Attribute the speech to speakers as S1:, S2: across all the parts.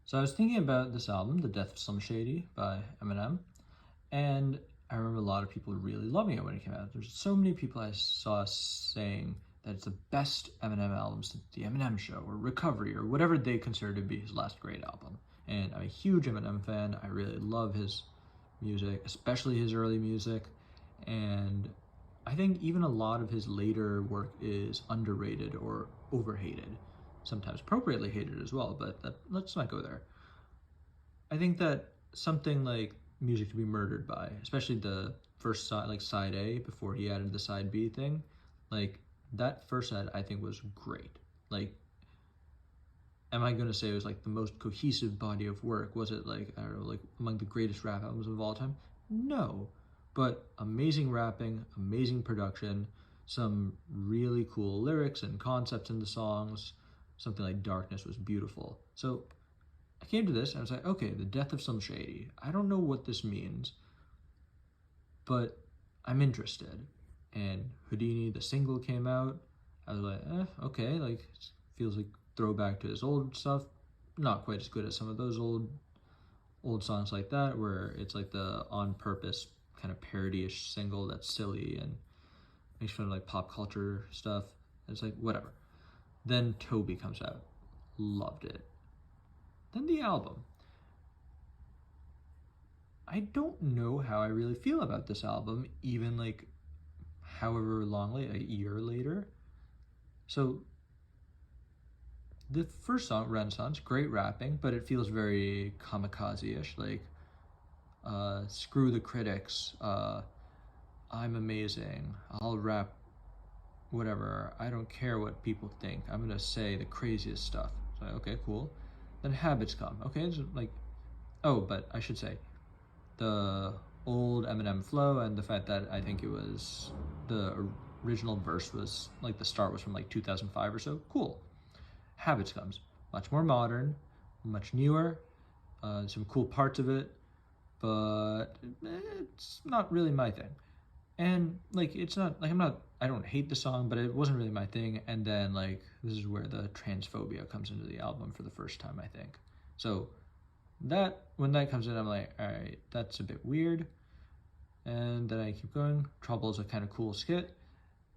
S1: So I was thinking about this album, The Death of Slim Shady by Eminem, and I remember a lot of people really loving it when it came out. There's so many people I saw saying that it's the best Eminem album since The Eminem Show or Recovery or whatever they consider to be his last great album. And I'm a huge Eminem fan. I really love his music, especially his early music. And I think even a lot of his later work is underrated or overhated, sometimes appropriately hated as well, but let's not go there. I think that something like Music to Be Murdered By, especially the first side, like side A before he added the side B thing, like that first side I think was great. Like, am I gonna say it was like the most cohesive body of work? Was it like, I don't know, like among the greatest rap albums of all time? No, but amazing rapping, amazing production, some really cool lyrics and concepts in the songs. Something like Darkness was beautiful. So I came to this and I was like, okay, the death of some Shady. I don't know what this means, but I'm interested. And Houdini, the single came out. I was like, okay, like feels like throwback to his old stuff. Not quite as good as some of those old songs like that, where it's like the on purpose kind of parody-ish single that's silly and makes fun of like pop culture stuff. It's like whatever. Then Toby comes out. Loved it. Then the album. I don't know how I really feel about this album, even like however long later, a year later. So the first song, Renaissance, great rapping, but it feels very kamikaze-ish, like screw the critics, I'm amazing, I'll rap whatever, I don't care what people think, I'm gonna say the craziest stuff. So okay, cool. Then Habits come. Okay, it's like, oh, but I should say the old Eminem flow and the fact that I think it was the original verse was like the start was from like 2005 or so. Cool. Habits comes much more modern, much newer, some cool parts of it, but it's not really my thing. And like it's not like I don't hate the song, but it wasn't really my thing. And then like this is where the transphobia comes into the album for the first time, I think. So that when that comes in, I'm like, all right, that's a bit weird. And then I keep going. Trouble's a kind of cool skit,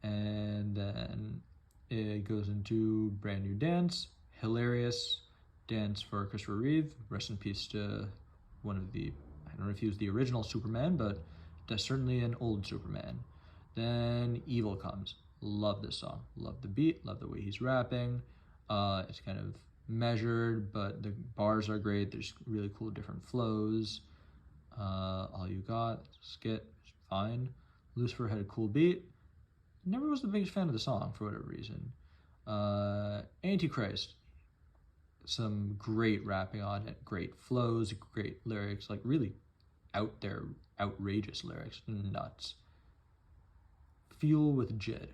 S1: and then it goes into Brand New Dance, hilarious dance for Christopher Reeve. Rest in peace to one of the, I don't know if he was the original Superman, but that's certainly an old Superman. Then Evil comes. Love this song. Love the beat. Love the way he's rapping. It's kind of measured, but the bars are great. There's really cool different flows. All You Got, skit, fine. Lucifer had a cool beat. Never was the biggest fan of the song for whatever reason. Antichrist, some great rapping on it, great flows, great lyrics, like really out there, outrageous lyrics, nuts. Fuel with JID,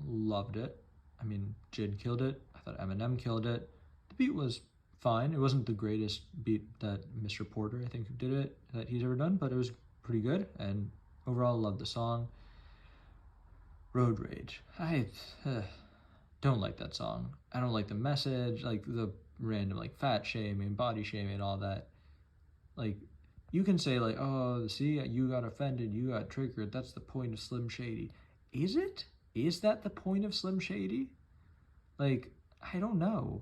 S1: loved it. I mean, JID killed it. I thought Eminem killed it. The beat was fine. It wasn't the greatest beat that Mr. Porter, I think, did it, that he's ever done, but it was pretty good, and overall loved the song. Road Rage. I don't like that song. I don't like the message, like the random like fat shaming, body shaming, all that. Like, you can say like, oh, see, you got offended, you got triggered. That's the point of Slim Shady. Is it? Is that the point of Slim Shady? Like, I don't know.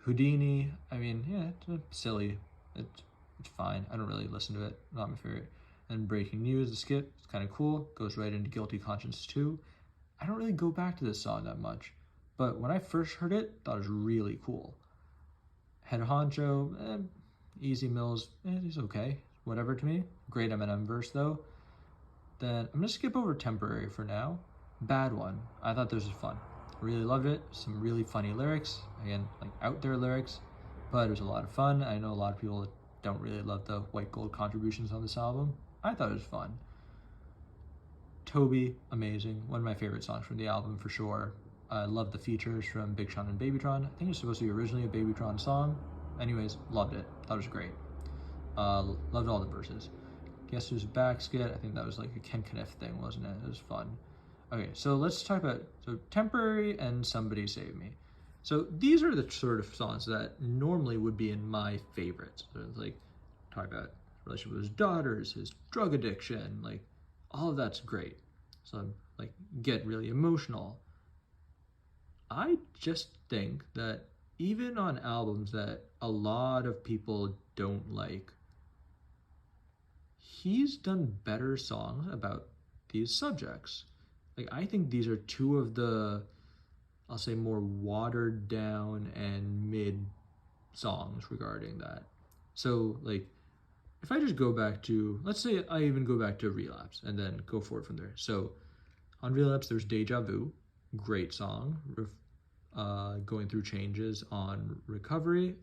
S1: Houdini, I mean, yeah, it's silly. It's fine. I don't really listen to it. Not my favorite. And Breaking News, the skit, it's kind of cool. Goes right into Guilty Conscience 2. I don't really go back to this song that much. But when I first heard it, I thought it was really cool. Head Honcho, Easy Mills, he's okay. Whatever to me. Great Eminem verse though. Then I'm gonna skip over Temporary for now. Bad One. I thought this was fun. Really loved it. Some really funny lyrics. Again, like out there lyrics, but it was a lot of fun. I know a lot of people don't really love the white gold contributions on this album. I thought it was fun. Toby, amazing. One of my favorite songs from the album for sure. I love the features from Big Sean and Babytron. I think it's supposed to be originally a Babytron song. Anyways, loved it. Thought it was great. Loved all the verses. Guess Who's Back skit. I think that was like a Ken Kniff thing, wasn't it? It was fun. Okay, so let's talk about Temporary and Somebody Save Me. So these are the sort of songs that normally would be in my favorites. So like talk about relationship with his daughters, his drug addiction, like all of that's great. So like get really emotional. I just think that even on albums that a lot of people don't like, he's done better songs about these subjects. Like I think these are two of the, I'll say, more watered down and mid songs regarding that. So like if I just go back to, let's say I even go back to Relapse and then go forward from there. So on Relapse, there's Deja Vu, great song. Going Through Changes on Recovery,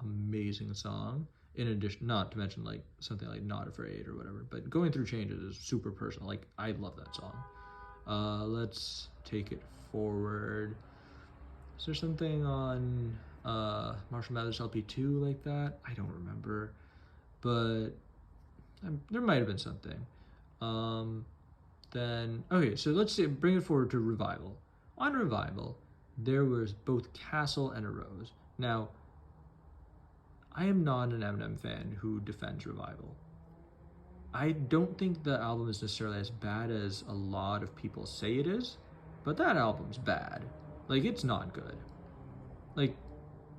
S1: amazing song. In addition, not to mention like something like Not Afraid or whatever, but Going Through Changes is super personal. Like I love that song. Let's take it forward. Is there something on Marshall Mathers LP2 like that? I don't remember, but there might have been something. Then okay, so let's say bring it forward to Revival. On Revival, there was both Castle and A Rose. Now, I am not an Eminem fan who defends Revival. I don't think the album is necessarily as bad as a lot of people say it is, but that album's bad. Like, it's not good. Like,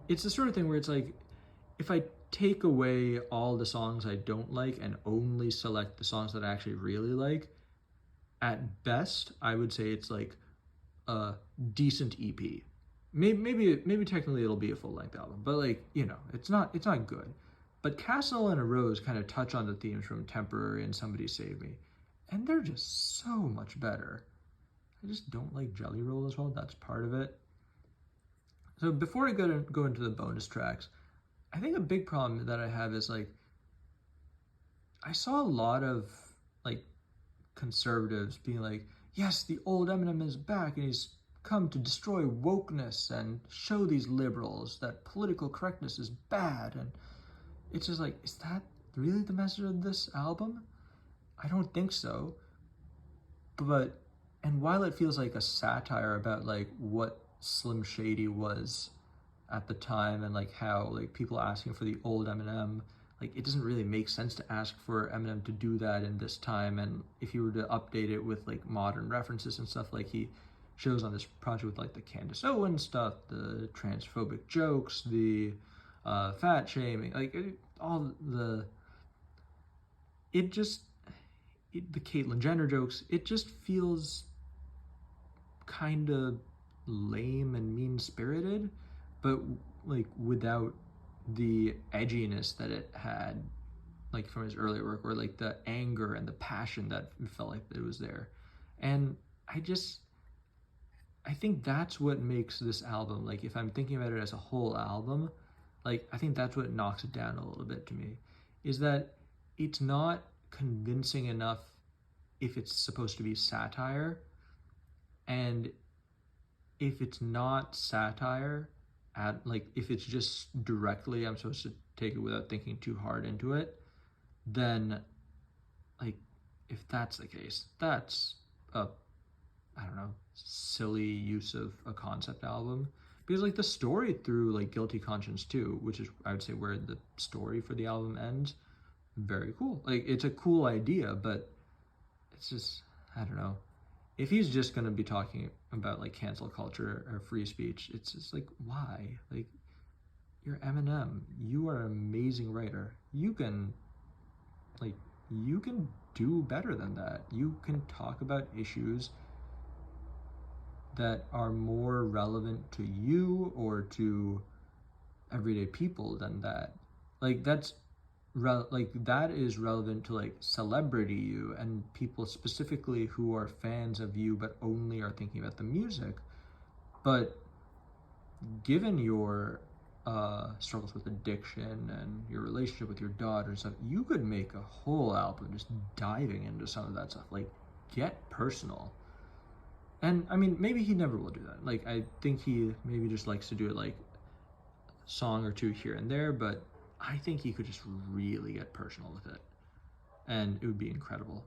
S1: it's the sort of thing where it's like, if I take away all the songs I don't like and only select the songs that I actually really like, at best, I would say it's like a decent EP. Maybe technically it'll be a full length album, but like it's not good. But Castle and A Rose kind of touch on the themes from Temporary and Somebody Save Me, and they're just so much better. I just don't like Jelly Roll as well. That's part of it. So before I go into the bonus tracks, I think a big problem that I have is like I saw a lot of like conservatives being like, yes, the old Eminem is back and he's come to destroy wokeness and show these liberals that political correctness is bad. And it's just like, is that really the message of this album? I don't think so. But, and while it feels like a satire about like what Slim Shady was at the time and like how like people asking for the old Eminem, like it doesn't really make sense to ask for Eminem to do that in this time. And if you were to update it with like modern references and stuff, like he shows on this project with like the Candace Owens stuff, the transphobic jokes, the fat shaming, like all the, the Caitlyn Jenner jokes, it just feels kind of lame and mean-spirited, but like without the edginess that it had like from his earlier work, or like the anger and the passion that felt like it was there. And I think that's what makes this album, like if I'm thinking about it as a whole album, like I think that's what knocks it down a little bit to me, is that it's not convincing enough if it's supposed to be satire. And if it's not satire, like if it's just directly I'm supposed to take it without thinking too hard into it, then like if that's the case, that's a, I don't know, silly use of a concept album. Because like the story through like Guilty Conscience 2, which is I would say where the story for the album ends, very cool. Like it's a cool idea, but it's just, I don't know. If he's just gonna be talking about like cancel culture or free speech, it's just like, why? Like, you're Eminem. You are an amazing writer. You can do better than that. You can talk about issues that are more relevant to you or to everyday people than that. Like that is relevant to like celebrity you and people specifically who are fans of you but only are thinking about the music. But given your struggles with addiction and your relationship with your daughter and stuff, you could make a whole album just diving into some of that stuff. Like, get personal. And I mean, maybe he never will do that. Like, I think he maybe just likes to do it like a song or two here and there, but I think he could just really get personal with it, and it would be incredible.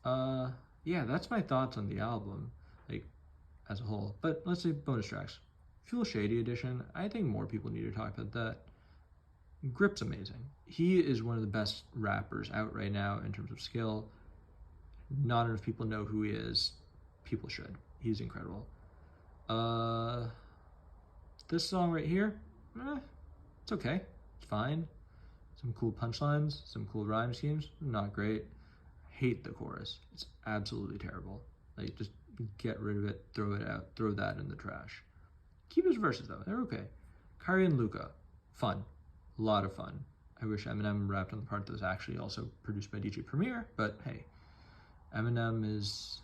S1: Yeah, that's my thoughts on the album, like as a whole. But let's say bonus tracks. Fuel Shady edition, I think more people need to talk about that. Grip's amazing. He is one of the best rappers out right now in terms of skill. Not enough people know who he is. People should. He's incredible. This song right here, it's okay. It's fine. Some cool punchlines, some cool rhyme schemes. Not great. Hate the chorus. It's absolutely terrible. Like, just get rid of it, throw it out, throw that in the trash. Keep his verses though, they're okay. Kari and Luca, fun. A lot of fun. I wish Eminem rapped on the part that was actually also produced by DJ Premier, but hey, Eminem is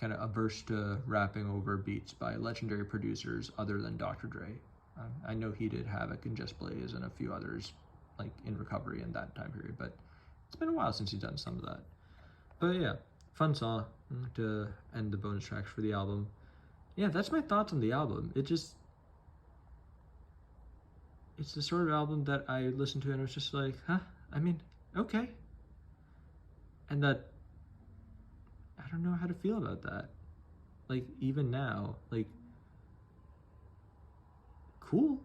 S1: kind of averse to rapping over beats by legendary producers other than Dr. Dre. I know he did Havoc and Just Blaze and a few others like in recovery in that time period, but it's been a while since he's done some of that. But yeah, fun song to end the bonus tracks for the album. Yeah, that's my thoughts on the album. It's the sort of album that I listened to and I was just like, huh? I mean, okay. And that, I don't know how to feel about that. Like, even now, like, cool.